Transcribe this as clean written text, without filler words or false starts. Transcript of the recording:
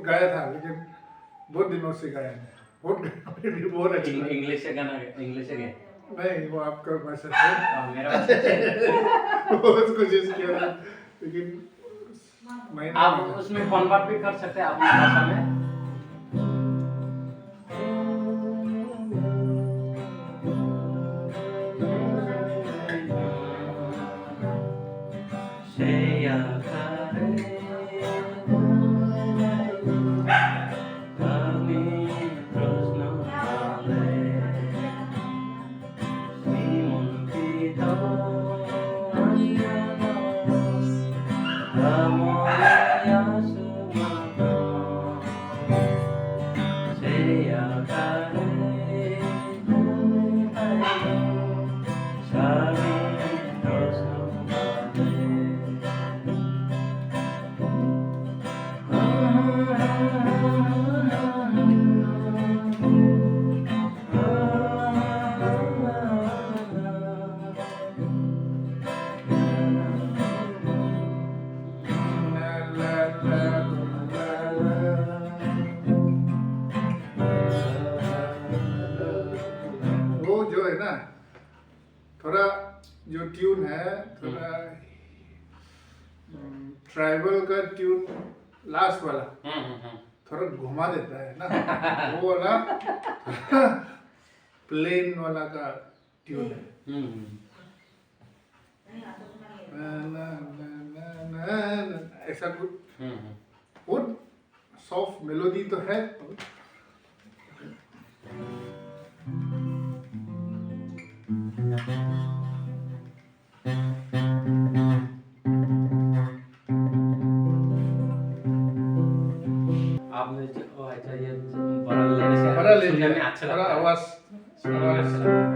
गाया था, लेकिन बहुत दिनों से गाया नहीं, बहुत भी बहुत अच्छा लगा। इंग्लिश से गाना इंग्लिश से गए नहीं, वो आपका भाषा है। मेरा भाषा से बहुत कोशिश किया था, लेकिन महीना आप लगा। उसमें कन्वर्ट भी कर सकते हैं अपनी भाषा में वो जो है ना, थोड़ा जो ट्यून है, थोड़ा ट्राइबल का ट्यून, लास्ट वाला थोड़ा घुमा देता है ना, वो वाला प्लेन वाला का ट्यून है। ना, ना, ना, ना, ना, ना, ऐसा कुछ बहुत सॉफ्ट मेलोडी तो है। आपने अच्छा ये बड़ा लेने से बड़ा ले सुनने लिया, में अच्छा थोड़ा लगता है आवाज सुनने में अच्छा लगता है